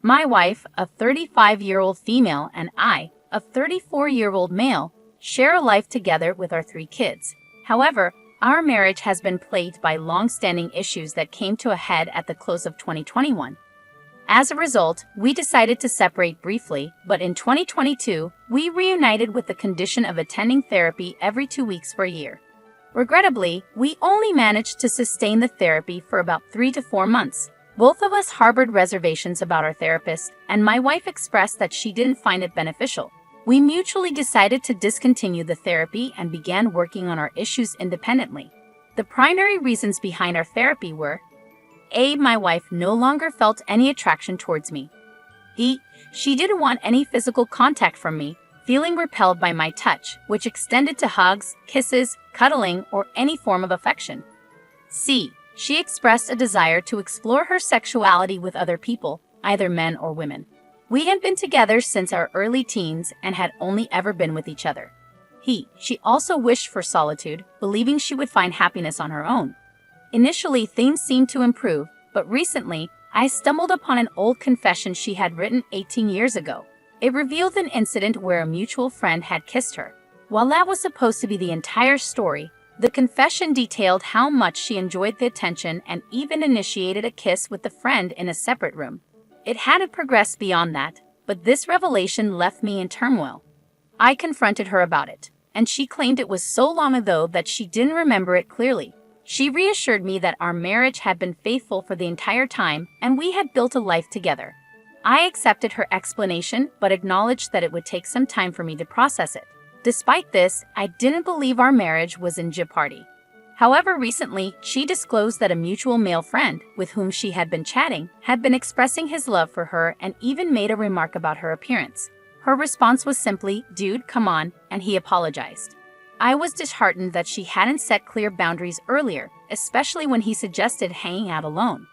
My wife, a 35-year-old female, and I, a 34-year-old male, share a life together with our 3 kids. However, our marriage has been plagued by long-standing issues that came to a head at the close of 2021. As a result, we decided to separate briefly, but in 2022, we reunited with the condition of attending therapy every 2 weeks for a year. Regrettably, we only managed to sustain the therapy for about 3 to 4 months. Both of us harbored reservations about our therapist, and my wife expressed that she didn't find it beneficial. We mutually decided to discontinue the therapy and began working on our issues independently. The primary reasons behind our therapy were: A. My wife no longer felt any attraction towards me. B. She didn't want any physical contact from me, feeling repelled by my touch, which extended to hugs, kisses, cuddling, or any form of affection. C. She expressed a desire to explore her sexuality with other people, either men or women. We had been together since our early teens and had only ever been with each other. She also wished for solitude, believing she would find happiness on her own. Initially, things seemed to improve, but recently, I stumbled upon an old confession she had written 18 years ago. It revealed an incident where a mutual friend had kissed her. While that was supposed to be the entire story, the confession detailed how much she enjoyed the attention and even initiated a kiss with the friend in a separate room. It hadn't progressed beyond that, but this revelation left me in turmoil. I confronted her about it, and she claimed it was so long ago that she didn't remember it clearly. She reassured me that our marriage had been faithful for the entire time and we had built a life together. I accepted her explanation but acknowledged that it would take some time for me to process it. Despite this, I didn't believe our marriage was in jeopardy. However, recently, she disclosed that a mutual male friend, with whom she had been chatting, had been expressing his love for her and even made a remark about her appearance. Her response was simply, "Dude, come on," and he apologized. I was disheartened that she hadn't set clear boundaries earlier, especially when he suggested hanging out alone.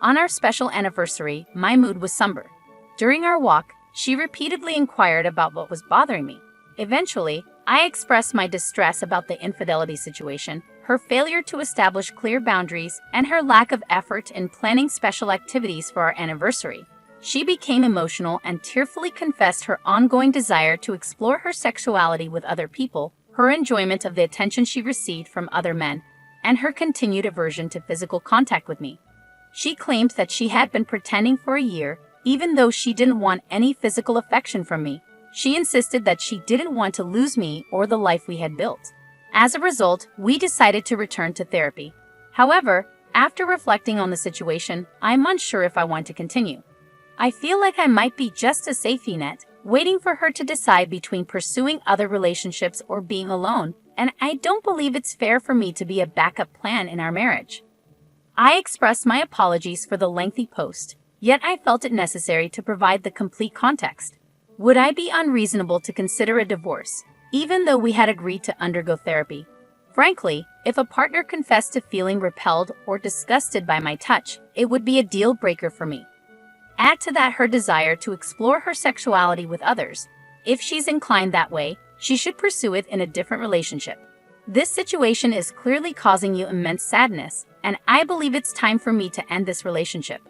On our special anniversary, my mood was somber. During our walk, she repeatedly inquired about what was bothering me. Eventually, I expressed my distress about the infidelity situation, her failure to establish clear boundaries, and her lack of effort in planning special activities for our anniversary. She became emotional and tearfully confessed her ongoing desire to explore her sexuality with other people, her enjoyment of the attention she received from other men, and her continued aversion to physical contact with me. She claimed that she had been pretending for a year, even though she didn't want any physical affection from me. She insisted that she didn't want to lose me or the life we had built. As a result, we decided to return to therapy. However, after reflecting on the situation, I'm unsure if I want to continue. I feel like I might be just a safety net, waiting for her to decide between pursuing other relationships or being alone, and I don't believe it's fair for me to be a backup plan in our marriage. I expressed my apologies for the lengthy post, yet I felt it necessary to provide the complete context. Would I be unreasonable to consider a divorce, even though we had agreed to undergo therapy? Frankly, if a partner confessed to feeling repelled or disgusted by my touch, it would be a deal breaker for me. Add to that her desire to explore her sexuality with others. If she's inclined that way, she should pursue it in a different relationship. This situation is clearly causing you immense sadness, and I believe it's time for me to end this relationship.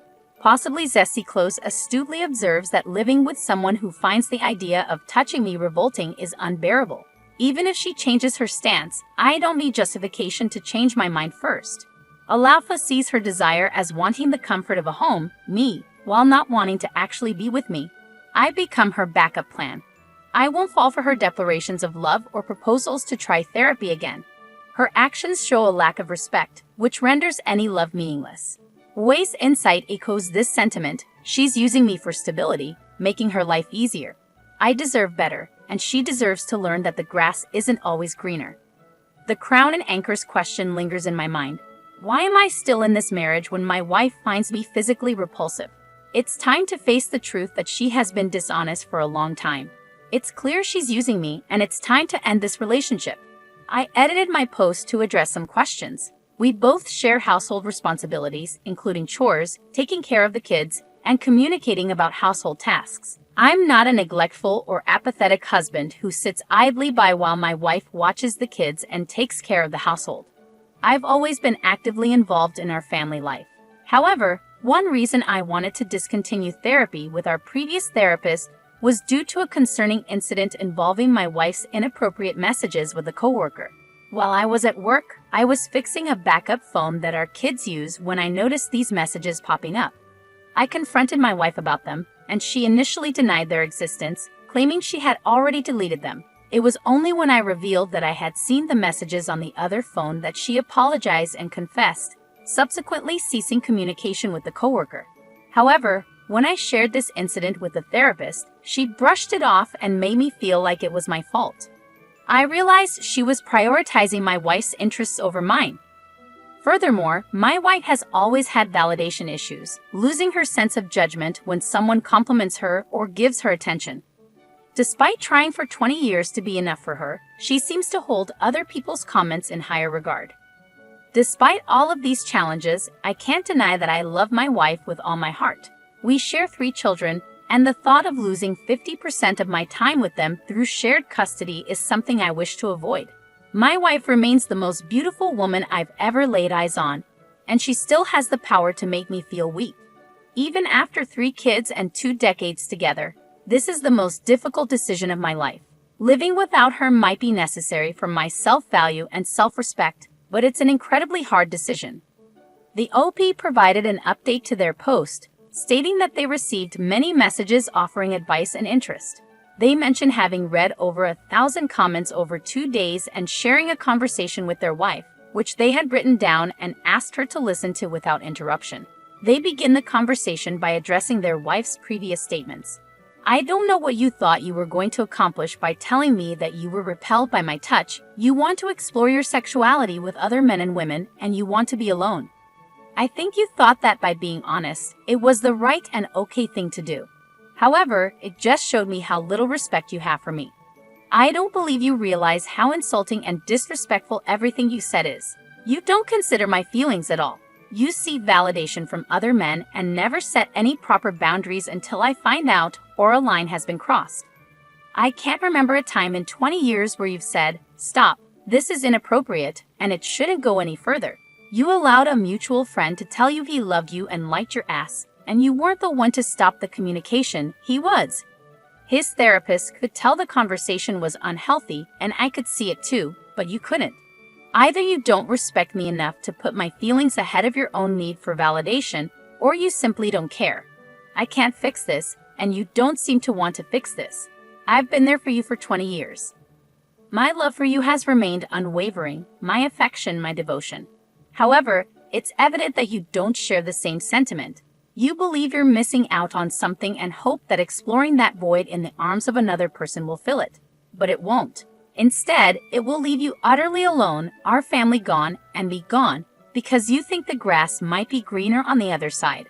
Possibly Zesty Close astutely observes that living with someone who finds the idea of touching me revolting is unbearable. Even if she changes her stance, I don't need justification to change my mind first. Alaufa sees her desire as wanting the comfort of a home, me, while not wanting to actually be with me. I become her backup plan. I won't fall for her declarations of love or proposals to try therapy again. Her actions show a lack of respect, which renders any love meaningless. Wei's insight echoes this sentiment. She's using me for stability, making her life easier. I deserve better, and she deserves to learn that the grass isn't always greener. The crown and anchors question lingers in my mind. Why am I still in this marriage when my wife finds me physically repulsive? It's time to face the truth that she has been dishonest for a long time. It's clear she's using me, and it's time to end this relationship. I edited my post to address some questions. We both share household responsibilities, including chores, taking care of the kids, and communicating about household tasks. I'm not a neglectful or apathetic husband who sits idly by while my wife watches the kids and takes care of the household. I've always been actively involved in our family life. However, One reason I wanted to discontinue therapy with our previous therapist was due to a concerning incident involving my wife's inappropriate messages with a coworker. While I was at work, I was fixing a backup phone that our kids use when I noticed these messages popping up. I confronted my wife about them, and she initially denied their existence, claiming she had already deleted them. It was only when I revealed that I had seen the messages on the other phone that she apologized and confessed, subsequently ceasing communication with the coworker. However, when I shared this incident with the therapist, she brushed it off and made me feel like it was my fault. I realized she was prioritizing my wife's interests over mine. Furthermore, my wife has always had validation issues, losing her sense of judgment when someone compliments her or gives her attention. Despite trying for 20 years to be enough for her, she seems to hold other people's comments in higher regard. Despite all of these challenges, I can't deny that I love my wife with all my heart. We share 3 children, and the thought of losing 50% of my time with them through shared custody is something I wish to avoid. My wife remains the most beautiful woman I've ever laid eyes on, and she still has the power to make me feel weak. Even after 3 kids and 2 decades together, this is the most difficult decision of my life. Living without her might be necessary for my self-value and self-respect, but it's an incredibly hard decision. The OP provided an update to their post, stating that they received many messages offering advice and interest. They mentioned having read over 1,000 comments over 2 days and sharing a conversation with their wife, which they had written down and asked her to listen to without interruption. They begin the conversation by addressing their wife's previous statements. I don't know what you thought you were going to accomplish by telling me that you were repelled by my touch. You want to explore your sexuality with other men and women, and you want to be alone. I think you thought that by being honest, it was the right and okay thing to do. However, it just showed me how little respect you have for me. I don't believe you realize how insulting and disrespectful everything you said is. You don't consider my feelings at all. You seek validation from other men and never set any proper boundaries until I find out or a line has been crossed. I can't remember a time in 20 years where you've said, "Stop, this is inappropriate, and it shouldn't go any further." You allowed a mutual friend to tell you he loved you and liked your ass, and you weren't the one to stop the communication, he was. His therapist could tell the conversation was unhealthy, and I could see it too, but you couldn't. Either you don't respect me enough to put my feelings ahead of your own need for validation, or you simply don't care. I can't fix this, and you don't seem to want to fix this. I've been there for you for 20 years. My love for you has remained unwavering, my affection, my devotion. However, it's evident that you don't share the same sentiment. You believe you're missing out on something and hope that exploring that void in the arms of another person will fill it. But it won't. Instead, it will leave you utterly alone, our family gone, and be gone, because you think the grass might be greener on the other side.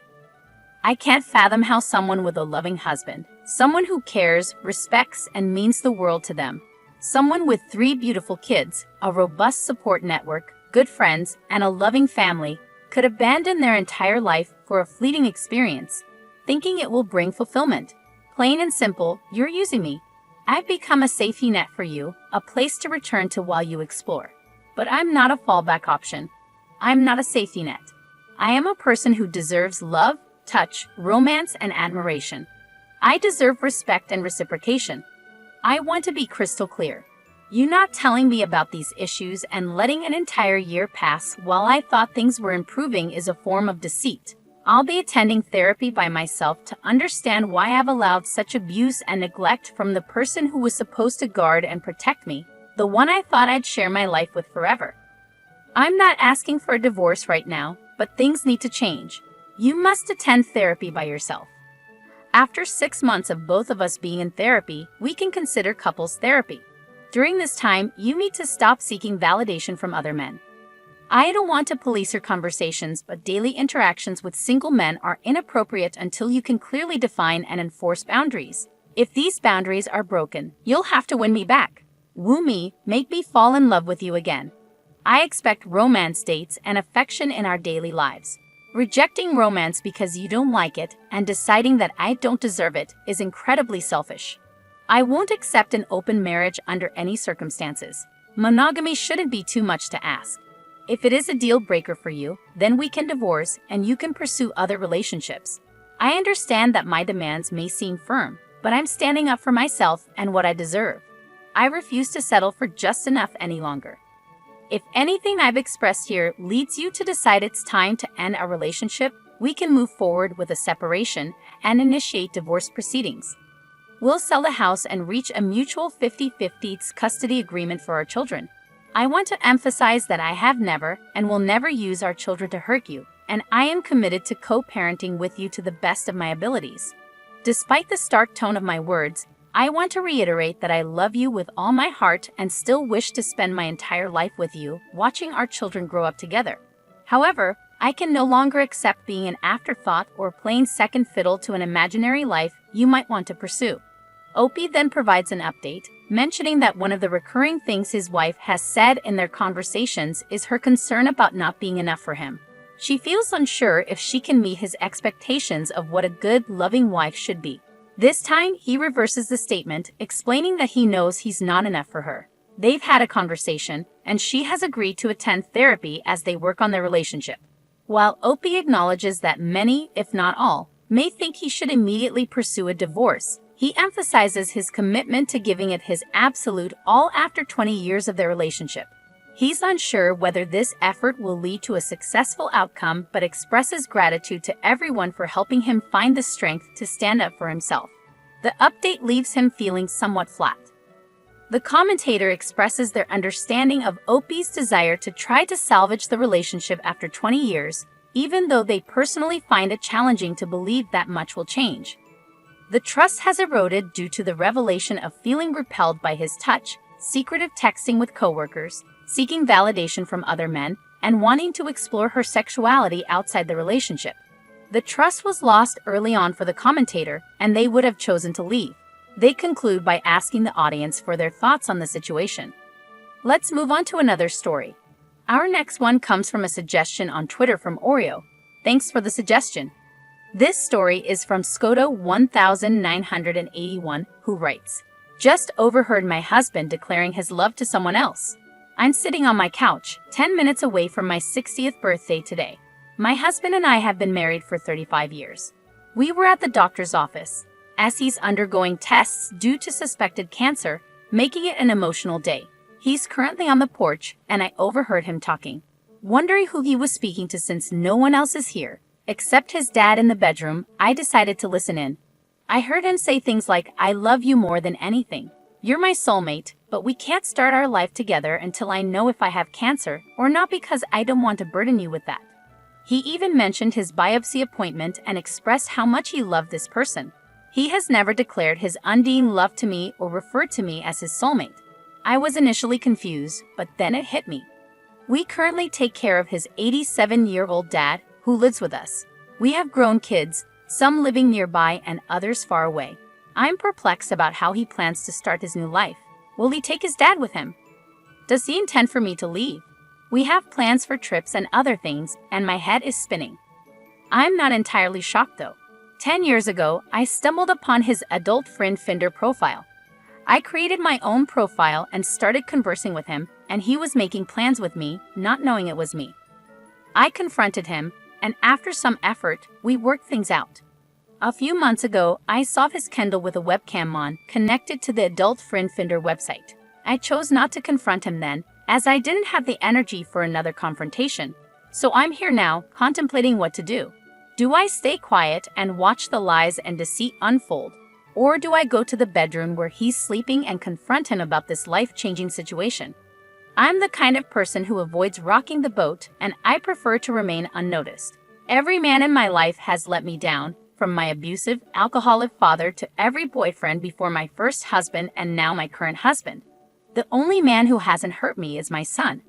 I can't fathom how someone with a loving husband, someone who cares, respects, and means the world to them, someone with 3 beautiful kids, a robust support network, good friends, and a loving family, could abandon their entire life for a fleeting experience, thinking it will bring fulfillment. Plain and simple, you're using me. I've become a safety net for you, a place to return to while you explore. But I'm not a fallback option. I'm not a safety net. I am a person who deserves love, touch, romance, and admiration. I deserve respect and reciprocation. I want to be crystal clear. You not telling me about these issues and letting an entire year pass while I thought things were improving is a form of deceit. I'll be attending therapy by myself to understand why I've allowed such abuse and neglect from the person who was supposed to guard and protect me, the one I thought I'd share my life with forever. I'm not asking for a divorce right now, but things need to change. You must attend therapy by yourself. After 6 months of both of us being in therapy, we can consider couples therapy. During this time, you need to stop seeking validation from other men. I don't want to police your conversations, but daily interactions with single men are inappropriate until you can clearly define and enforce boundaries. If these boundaries are broken, you'll have to win me back. Woo me, make me fall in love with you again. I expect romance dates and affection in our daily lives. Rejecting romance because you don't like it and deciding that I don't deserve it is incredibly selfish. I won't accept an open marriage under any circumstances. Monogamy shouldn't be too much to ask. If it is a deal breaker for you, then we can divorce and you can pursue other relationships. I understand that my demands may seem firm, but I'm standing up for myself and what I deserve. I refuse to settle for just enough any longer. If anything I've expressed here leads you to decide it's time to end our relationship, we can move forward with a separation and initiate divorce proceedings. We'll sell the house and reach a mutual 50-50 custody agreement for our children. I want to emphasize that I have never and will never use our children to hurt you, and I am committed to co-parenting with you to the best of my abilities. Despite the stark tone of my words, I want to reiterate that I love you with all my heart and still wish to spend my entire life with you, watching our children grow up together. However, I can no longer accept being an afterthought or playing second fiddle to an imaginary life you might want to pursue. Opie then provides an update, mentioning that one of the recurring things his wife has said in their conversations is her concern about not being enough for him. She feels unsure if she can meet his expectations of what a good, loving wife should be. This time, he reverses the statement, explaining that he knows he's not enough for her. They've had a conversation, and she has agreed to attend therapy as they work on their relationship. While Opie acknowledges that many, if not all, may think he should immediately pursue a divorce, he emphasizes his commitment to giving it his absolute all after 20 years of their relationship. He's unsure whether this effort will lead to a successful outcome, but expresses gratitude to everyone for helping him find the strength to stand up for himself. The update leaves him feeling somewhat flat. The commentator expresses their understanding of Opie's desire to try to salvage the relationship after 20 years, even though they personally find it challenging to believe that much will change. The trust has eroded due to the revelation of feeling repelled by his touch, secretive texting with coworkers, seeking validation from other men, and wanting to explore her sexuality outside the relationship. The trust was lost early on for the commentator, and they would have chosen to leave. They conclude by asking the audience for their thoughts on the situation. Let's move on to another story. Our next one comes from a suggestion on Twitter from Oreo. Thanks for the suggestion. This story is from Skoto1981, who writes, "Just overheard my husband declaring his love to someone else. I'm sitting on my couch, 10 minutes away from my 60th birthday today. My husband and I have been married for 35 years. We were at the doctor's office, as he's undergoing tests due to suspected cancer, making it an emotional day. He's currently on the porch, and I overheard him talking. Wondering who he was speaking to since no one else is here, except his dad in the bedroom, I decided to listen in. I heard him say things like, 'I love you more than anything. You're my soulmate, but we can't start our life together until I know if I have cancer or not, because I don't want to burden you with that.' He even mentioned his biopsy appointment and expressed how much he loved this person. He has never declared his undying love to me or referred to me as his soulmate. I was initially confused, but then it hit me. We currently take care of his 87-year-old dad, who lives with us. We have grown kids, some living nearby and others far away. I'm perplexed about how he plans to start his new life. Will he take his dad with him? Does he intend for me to leave? We have plans for trips and other things, and my head is spinning. I'm not entirely shocked though. 10 years ago, I stumbled upon his adult friend Finder profile. I created my own profile and started conversing with him, and he was making plans with me, not knowing it was me. I confronted him, and after some effort, we worked things out. A few months ago, I saw his Kindle with a webcam on, connected to the Adult Friend Finder website. I chose not to confront him then, as I didn't have the energy for another confrontation. So I'm here now, contemplating what to do. Do I stay quiet and watch the lies and deceit unfold? Or do I go to the bedroom where he's sleeping and confront him about this life-changing situation? I'm the kind of person who avoids rocking the boat, and I prefer to remain unnoticed. Every man in my life has let me down, from my abusive, alcoholic father to every boyfriend before my first husband and now my current husband. The only man who hasn't hurt me is my son.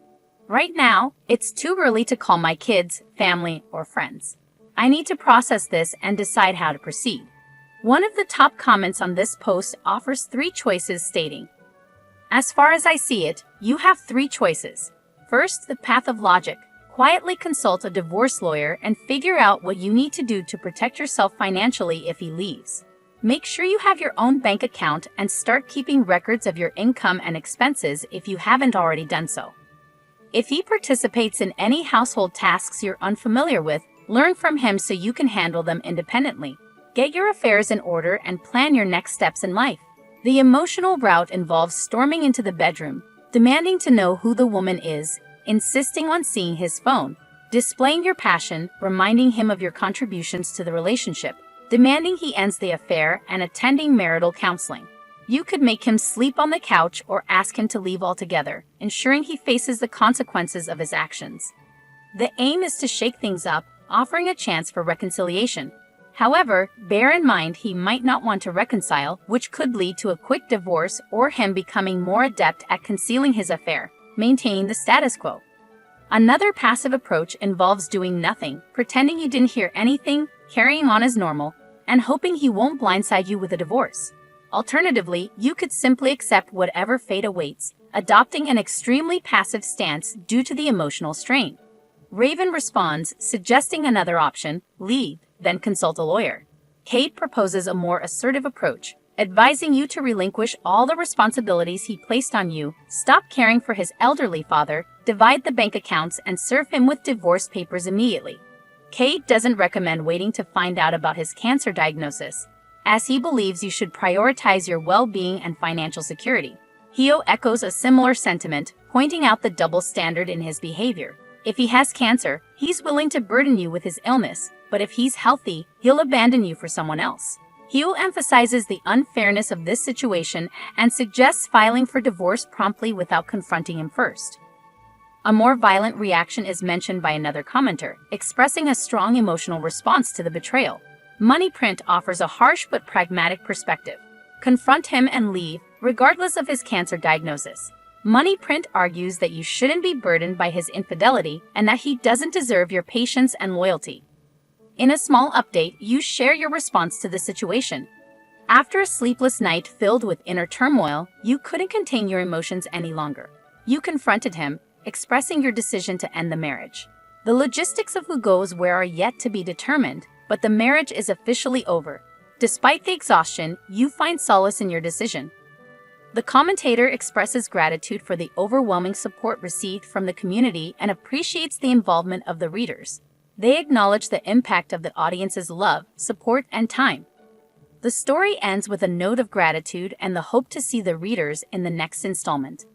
Right now, it's too early to call my kids, family, or friends. I need to process this and decide how to proceed." One of the top comments on this post offers 3 choices, stating, "As far as I see it, you have 3 choices. First, the path of logic. Quietly consult a divorce lawyer and figure out what you need to do to protect yourself financially if he leaves. Make sure you have your own bank account and start keeping records of your income and expenses if you haven't already done so. If he participates in any household tasks you're unfamiliar with, learn from him so you can handle them independently. Get your affairs in order and plan your next steps in life. The emotional route involves storming into the bedroom, demanding to know who the woman is, insisting on seeing his phone, displaying your passion, reminding him of your contributions to the relationship, demanding he ends the affair, and attending marital counseling. You could make him sleep on the couch or ask him to leave altogether, ensuring he faces the consequences of his actions. The aim is to shake things up, offering a chance for reconciliation. However, bear in mind he might not want to reconcile, which could lead to a quick divorce or him becoming more adept at concealing his affair, maintaining the status quo. Another passive approach involves doing nothing, pretending you didn't hear anything, carrying on as normal, and hoping he won't blindside you with a divorce. Alternatively, you could simply accept whatever fate awaits, adopting an extremely passive stance due to the emotional strain. Raven responds, suggesting another option: leave, then consult a lawyer. Kate proposes a more assertive approach, advising you to relinquish all the responsibilities he placed on you, stop caring for his elderly father, divide the bank accounts, and serve him with divorce papers immediately. Kate doesn't recommend waiting to find out about his cancer diagnosis, as he believes you should prioritize your well-being and financial security. Hio echoes a similar sentiment, pointing out the double standard in his behavior. If he has cancer, he's willing to burden you with his illness, but if he's healthy, he'll abandon you for someone else. Hio emphasizes the unfairness of this situation and suggests filing for divorce promptly without confronting him first. A more violent reaction is mentioned by another commenter, expressing a strong emotional response to the betrayal. Moneyprint offers a harsh but pragmatic perspective. Confront him and leave, regardless of his cancer diagnosis. Moneyprint argues that you shouldn't be burdened by his infidelity and that he doesn't deserve your patience and loyalty. In a small update, you share your response to the situation. After a sleepless night filled with inner turmoil, you couldn't contain your emotions any longer. You confronted him, expressing your decision to end the marriage. The logistics of who goes where are yet to be determined, but the marriage is officially over. Despite the exhaustion, you find solace in your decision. The commentator expresses gratitude for the overwhelming support received from the community and appreciates the involvement of the readers. They acknowledge the impact of the audience's love, support, and time. The story ends with a note of gratitude and the hope to see the readers in the next installment.